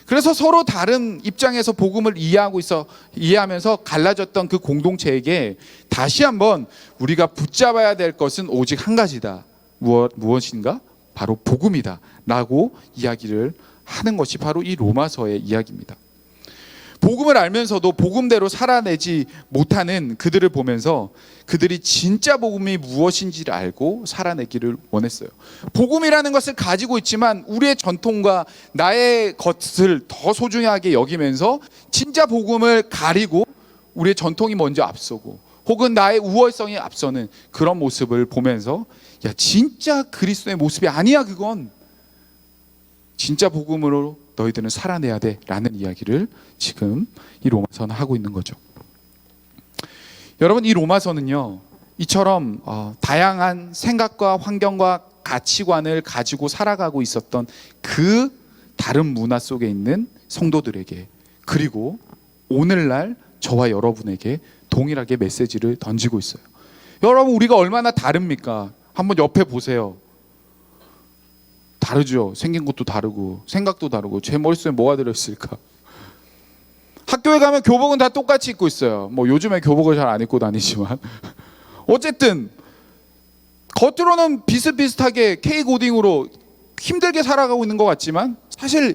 그래서 서로 다른 입장에서 복음을 이해하면서 갈라졌던 그 공동체에게 다시 한번 우리가 붙잡아야 될 것은 오직 한 가지다. 무엇인가? 바로 복음이다 라고 이야기를 하는 것이 바로 이 로마서의 이야기입니다. 복음을 알면서도 복음대로 살아내지 못하는 그들을 보면서 그들이 진짜 복음이 무엇인지를 알고 살아내기를 원했어요. 복음이라는 것을 가지고 있지만 우리의 전통과 나의 것을 더 소중하게 여기면서 진짜 복음을 가리고 우리의 전통이 먼저 앞서고 혹은 나의 우월성이 앞서는 그런 모습을 보면서 야, 진짜 그리스도의 모습이 아니야, 그건 진짜 복음으로 너희들은 살아내야 돼라는 이야기를 지금 이 로마서는 하고 있는 거죠. 여러분, 이 로마서는요, 이처럼 다양한 생각과 환경과 가치관을 가지고 살아가고 있었던 그 다른 문화 속에 있는 성도들에게, 그리고 오늘날 저와 여러분에게 동일하게 메시지를 던지고 있어요. 여러분, 우리가 얼마나 다릅니까? 한번 옆에 보세요. 다르죠. 생긴 것도 다르고 생각도 다르고. 제 머릿속에 뭐가 들어있을까? 학교에 가면 교복은 다 똑같이 입고 있어요. 뭐 요즘에 교복을 잘 안 입고 다니지만 어쨌든 겉으로는 비슷비슷하게 케이크 오딩으로 힘들게 살아가고 있는 것 같지만 사실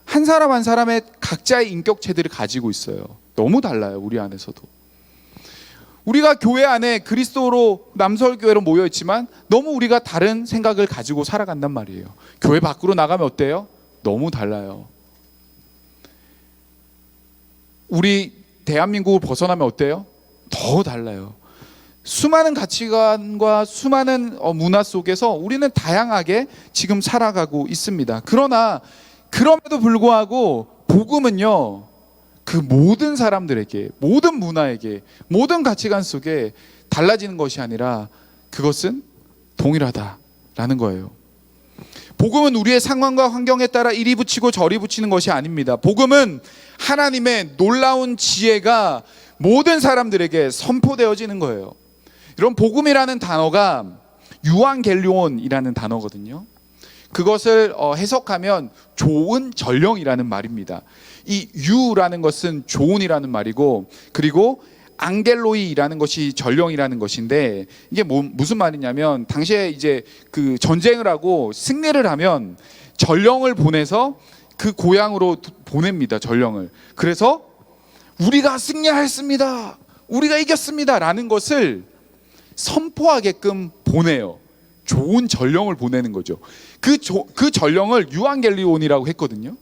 한 사람 한 사람의 각자의 인격체들을 가지고 있어요. 너무 달라요, 우리 안에서도. 우리가 교회 안에 그리스도로 남설교회로 모여 있지만 너무 우리가 다른 생각을 가지고 살아간단 말이에요. 교회 밖으로 나가면 어때요? 너무 달라요. 우리 대한민국을 벗어나면 어때요? 더 달라요. 수많은 가치관과 수많은 문화 속에서 우리는 다양하게 지금 살아가고 있습니다. 그러나 그럼에도 불구하고 복음은요, 그 모든 사람들에게, 모든 문화에게, 모든 가치관 속에 달라지는 것이 아니라 그것은 동일하다라는 거예요. 복음은 우리의 상황과 환경에 따라 이리 붙이고 저리 붙이는 것이 아닙니다. 복음은 하나님의 놀라운 지혜가 모든 사람들에게 선포되어지는 거예요. 이런 복음이라는 단어가 유앙겔리온이라는 단어거든요. 그것을 해석하면 좋은 전령이라는 말입니다. 이 유라는 것은 좋은이라는 말이고, 그리고 앙겔로이라는 것이 전령이라는 것인데, 이게 무슨 말이냐면 당시에 이제 그 전쟁을 하고 승리를 하면 전령을 보내서 그 고향으로 보냅니다. 전령을. 그래서 우리가 승리하였습니다, 우리가 이겼습니다라는 것을 선포하게끔 보내요. 좋은 전령을 보내는 거죠. 그 전령을 유앙겔리온이라고 했거든요.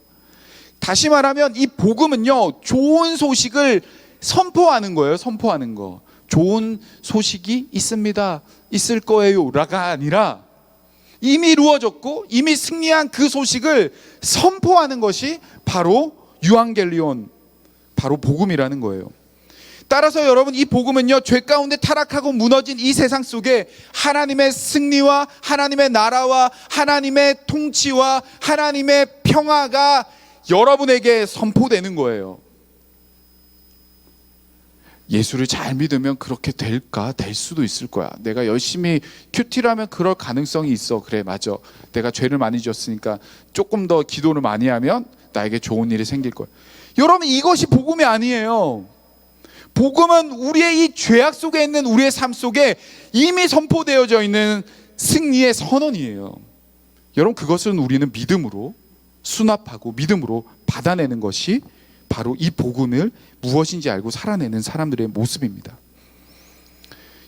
다시 말하면 이 복음은요, 좋은 소식을 선포하는 거예요. 선포하는 거. 좋은 소식이 있습니다, 있을 거예요 라가 아니라 이미 이루어졌고 이미 승리한 그 소식을 선포하는 것이 바로 유앙겔리온, 바로 복음이라는 거예요. 따라서 여러분, 이 복음은요, 죄 가운데 타락하고 무너진 이 세상 속에 하나님의 승리와 하나님의 나라와 하나님의 통치와 하나님의 평화가 여러분에게 선포되는 거예요. 예수를 잘 믿으면 그렇게 될까? 될 수도 있을 거야. 내가 열심히 큐티라면 그럴 가능성이 있어. 그래, 맞아. 내가 죄를 많이 지었으니까 조금 더 기도를 많이 하면 나에게 좋은 일이 생길 거야. 여러분, 이것이 복음이 아니에요. 복음은 우리의 이 죄악 속에 있는 우리의 삶 속에 이미 선포되어져 있는 승리의 선언이에요. 여러분, 그것은 우리는 믿음으로 수납하고 믿음으로 받아내는 것이 바로 이 복음을 무엇인지 알고 살아내는 사람들의 모습입니다.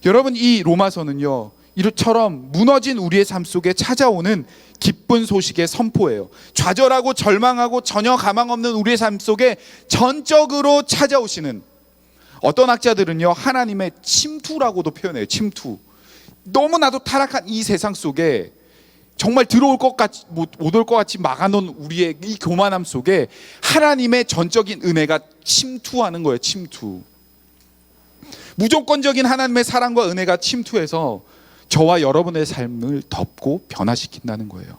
여러분, 이 로마서는요, 이처럼 무너진 우리의 삶 속에 찾아오는 기쁜 소식의 선포예요. 좌절하고 절망하고 전혀 가망 없는 우리의 삶 속에 전적으로 찾아오시는, 어떤 학자들은요, 하나님의 침투라고도 표현해요. 침투. 너무나도 타락한 이 세상 속에 정말 들어올 것 같이 못 올 것 같이 막아놓은 우리의 이 교만함 속에 하나님의 전적인 은혜가 침투하는 거예요. 침투. 무조건적인 하나님의 사랑과 은혜가 침투해서 저와 여러분의 삶을 덮고 변화시킨다는 거예요.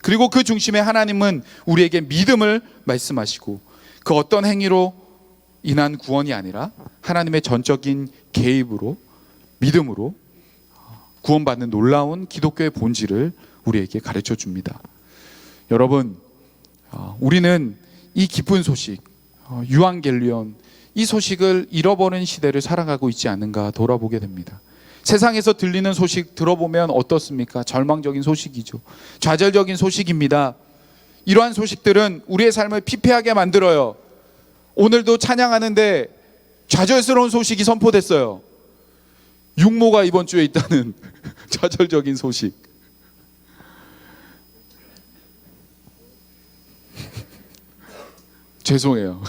그리고 그 중심에 하나님은 우리에게 믿음을 말씀하시고, 그 어떤 행위로 인한 구원이 아니라 하나님의 전적인 개입으로, 믿음으로 구원받는 놀라운 기독교의 본질을 우리에게 가르쳐 줍니다. 여러분, 우리는 이 기쁜 소식, 유앙겔리온, 이 소식을 잃어버린 시대를 살아가고 있지 않은가 돌아보게 됩니다. 세상에서 들리는 소식 들어보면 어떻습니까? 절망적인 소식이죠. 좌절적인 소식입니다. 이러한 소식들은 우리의 삶을 피폐하게 만들어요. 오늘도 찬양하는데 좌절스러운 소식이 선포됐어요. 육모가 이번 주에 있다는 좌절적인 소식. 죄송해요.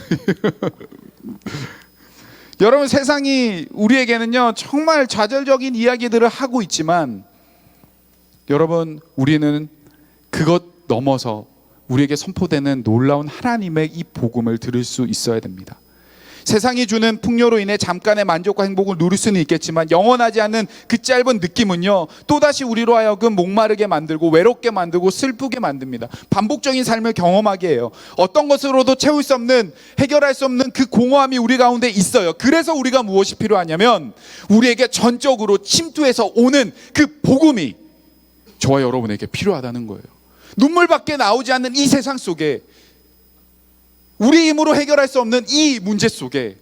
여러분, 세상이 우리에게는요, 정말 좌절적인 이야기들을 하고 있지만, 여러분, 우리는 그것 넘어서 우리에게 선포되는 놀라운 하나님의 이 복음을 들을 수 있어야 됩니다. 세상이 주는 풍요로 인해 잠깐의 만족과 행복을 누릴 수는 있겠지만 영원하지 않은 그 짧은 느낌은요, 또다시 우리로 하여금 목마르게 만들고 외롭게 만들고 슬프게 만듭니다. 반복적인 삶을 경험하게 해요. 어떤 것으로도 채울 수 없는, 해결할 수 없는 그 공허함이 우리 가운데 있어요. 그래서 우리가 무엇이 필요하냐면 우리에게 전적으로 침투해서 오는 그 복음이 저와 여러분에게 필요하다는 거예요. 눈물밖에 나오지 않는 이 세상 속에, 우리 힘으로 해결할 수 없는 이 문제 속에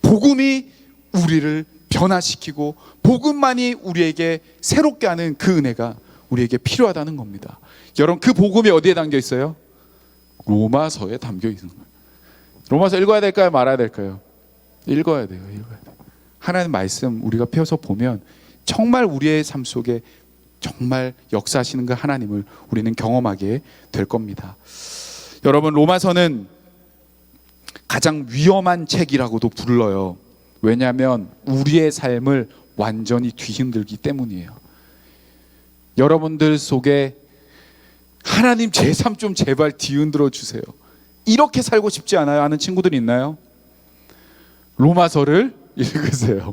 복음이 우리를 변화시키고 복음만이 우리에게 새롭게 하는 그 은혜가 우리에게 필요하다는 겁니다. 여러분, 그 복음이 어디에 담겨 있어요? 로마서에 담겨 있는 거예요. 로마서 읽어야 될까요? 말아야 될까요? 읽어야 돼요. 하나님 말씀 우리가 펴서 보면 정말 우리의 삶 속에 정말 역사하시는 그 하나님을 우리는 경험하게 될 겁니다. 여러분, 로마서는 가장 위험한 책이라고도 불러요. 왜냐하면 우리의 삶을 완전히 뒤흔들기 때문이에요. 여러분들 속에 하나님 제 삶 좀 제발 뒤흔들어 주세요, 이렇게 살고 싶지 않아요 하는 친구들 있나요? 로마서를 읽으세요.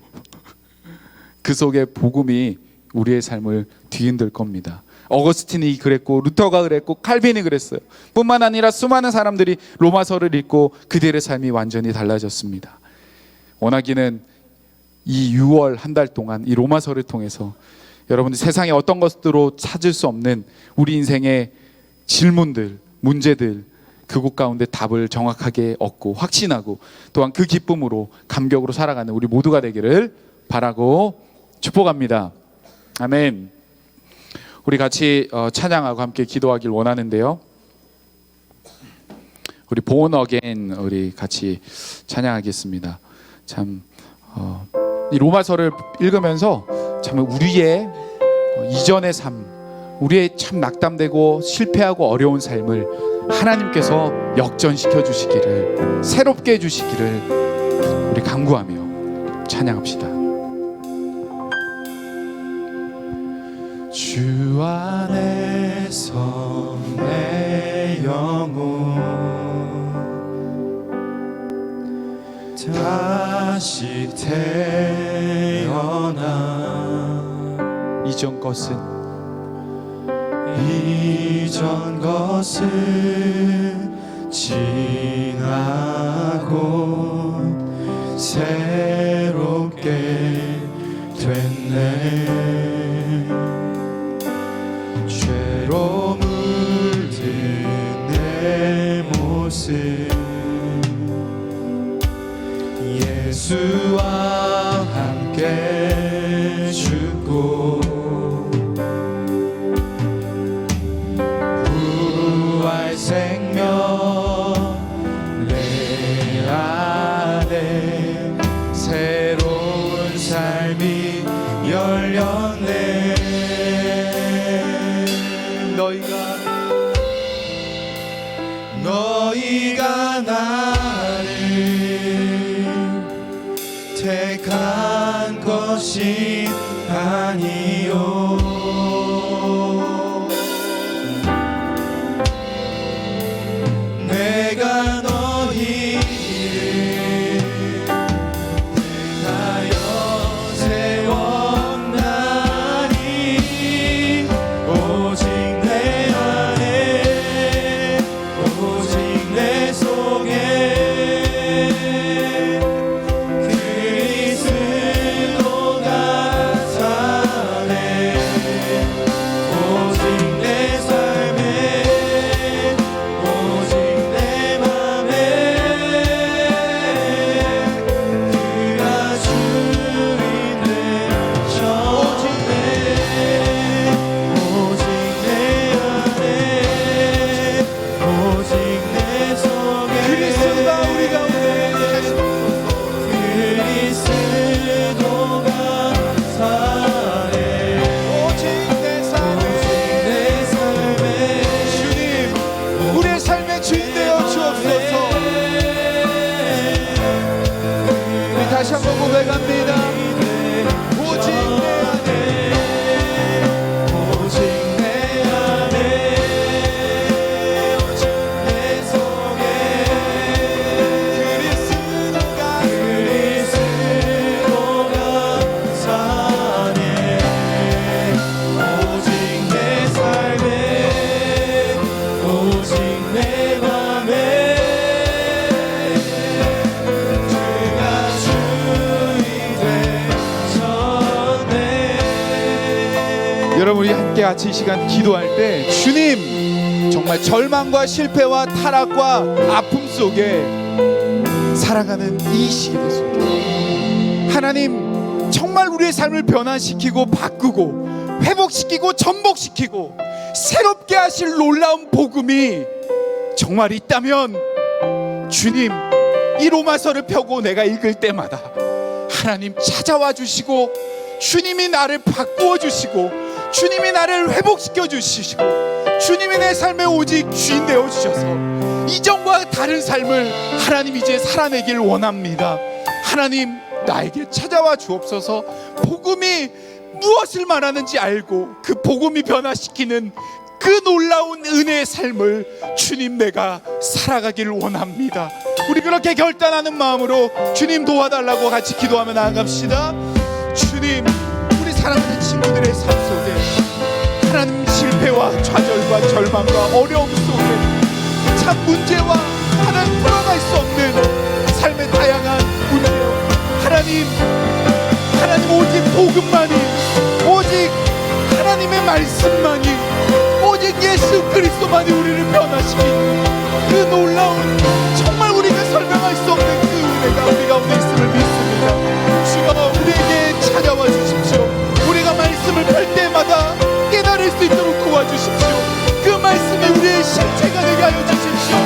그 속에 복음이 우리의 삶을 뒤흔들 겁니다. 어거스틴이 그랬고, 루터가 그랬고, 칼빈이 그랬어요. 뿐만 아니라 수많은 사람들이 로마서를 읽고 그들의 삶이 완전히 달라졌습니다. 원하기는 이 6월 한 달 동안 이 로마서를 통해서 여러분들 세상에 어떤 것들로 찾을 수 없는 우리 인생의 질문들, 문제들, 그곳 가운데 답을 정확하게 얻고 확신하고 또한 그 기쁨으로 감격으로 살아가는 우리 모두가 되기를 바라고 축복합니다. 아멘. 우리 같이 찬양하고 함께 기도하길 원하는데요. 우리 Born Again 우리 같이 찬양하겠습니다. 참 이 로마서를 읽으면서 참 우리의 이전의 삶, 우리의 참 낙담되고 실패하고 어려운 삶을 하나님께서 역전시켜 주시기를, 새롭게 해 주시기를 우리 간구하며 찬양합시다. 주 안에서 내 영혼 다시 태어나 이전 것은 지나고 새롭게 됐네. 죄로 물든 내 모습 예수와 함께 죽고 부활 생명 내 안에 새로운 삶이 열렸네. 너희가 나를 택한 것이 아니요 내가 너희를 하여 세웠나니 오직 내 안에 오직 내 속에 그리스도가 사네. 오직 내 삶에 오직 내 맘에 그가 주인 되셔. 오직 내 안에 오직 내 속에 그리스도가 우리 가운데 그리스도가 사네. 오직 내 삶에 주님 우리의 삶의 주인 되어 주옵소서. 우리 다시 한번 고백합니다. 오직 내 안에 오직 내 안에 여러분, 우리 함께 같이 이 시간 기도할 때 주님, 정말 절망과 실패와 타락과 아픔 속에 살아가는 이 시기 됐습니다. 하나님, 정말 우리의 삶을 변화시키고 바꾸고 회복시키고 전복시키고 새롭게 하실 놀라운 복음이 정말 있다면 주님, 이 로마서를 펴고 내가 읽을 때마다 하나님 찾아와 주시고 주님이 나를 바꾸어 주시고 주님이 나를 회복시켜 주시고 주님이 내 삶의 오직 주인 되어 주셔서 이전과 다른 삶을 하나님 이제 살아내길 원합니다. 하나님, 나에게 찾아와 주옵소서. 복음이 무엇을 말하는지 알고 그 복음이 변화시키는 그 놀라운 은혜의 삶을 주님, 내가 살아가길 원합니다. 우리 그렇게 결단하는 마음으로 주님 도와달라고 같이 기도하며 나아갑시다. 주님, 우리 사랑하는 친구들의 삶 속에 하나님, 실패와 좌절과 절망과 어려움 속에 참 문제와 하나님 풀어갈 수 없는 삶의 다양한 문제, 하나님 오직 복음만이, 오직 하나님의 말씀만이, 오직 예수 그리스도만이 우리를 변화시키는 그 놀라운, 정말 우리가 설명할 수 없는 그 은혜가 우리 가운데 있음을 믿습니다. 주여, 우리에게 찾아와 주십시오. 우리가 말씀을 펼 때마다 깨달을 수 있도록 도와주십시오. 그 말씀이 우리의 실체가 되게 하여 주십시오.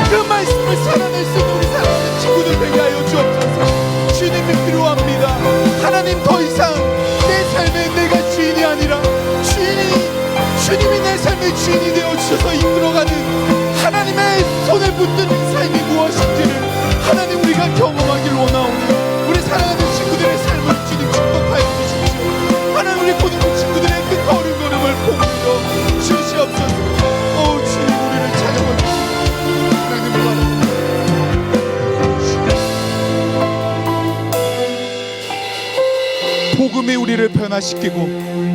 그 말씀을 살아낼 수 있는 우리 사랑하는 친구들 되게 하여 주옵소서. 주님이 필요합니다. 하나님, 더 이상 내 삶에 내가 주인이 아니라 주님이 내 삶의 주인이 되어 주셔서 이끌어가는 하나님의 손에 붙드는 삶이 무엇인지를 하나님, 우리가 경험하길 원하오니 우리 사랑하는 친구들의 삶을 주님 축복하여 주십시오. 하나님, 우리 고등부 친구들의 그 걸음걸음을 보물어 주시옵소서. 주님, 우리를 찾아와 주시옵소서. 하나님을 바랍니다. 복음이 우리를 변화시키고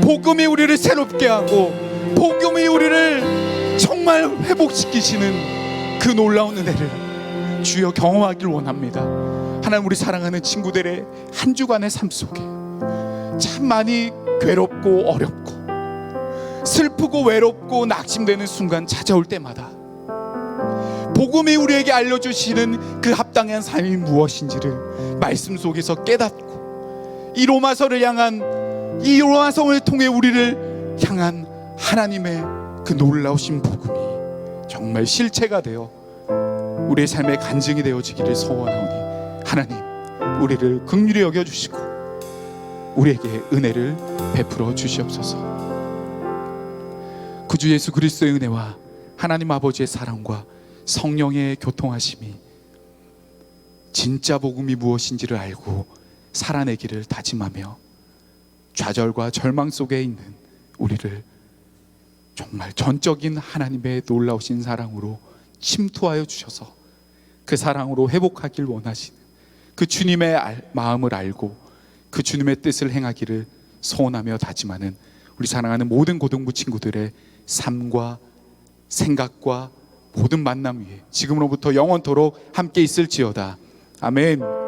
복음이 우리를 새롭게 하고 복음이 우리를 정말 회복시키시는 그 놀라운 은혜를 주여 경험하길 원합니다. 하나님, 우리 사랑하는 친구들의 한 주간의 삶 속에 참 많이 괴롭고 어렵고 슬프고 외롭고 낙심되는 순간 찾아올 때마다 복음이 우리에게 알려주시는 그 합당한 삶이 무엇인지를 말씀 속에서 깨닫고 이 로마서를 향한, 이 로마서를 통해 우리를 향한 하나님의 그 놀라우신 복음이 정말 실체가 되어 우리의 삶의 간증이 되어지기를 소원하오니 하나님, 우리를 긍휼히 여겨주시고 우리에게 은혜를 베풀어 주시옵소서. 구주 예수 그리스도의 은혜와 하나님 아버지의 사랑과 성령의 교통하심이 진짜 복음이 무엇인지를 알고 살아내기를 다짐하며 좌절과 절망 속에 있는 우리를 정말 전적인 하나님의 놀라우신 사랑으로 침투하여 주셔서 그 사랑으로 회복하길 원하시는 그 주님의 마음을 알고 그 주님의 뜻을 행하기를 소원하며 다짐하는 우리 사랑하는 모든 고등부 친구들의 삶과 생각과 모든 만남 위에 지금으로부터 영원토록 함께 있을지어다. 아멘.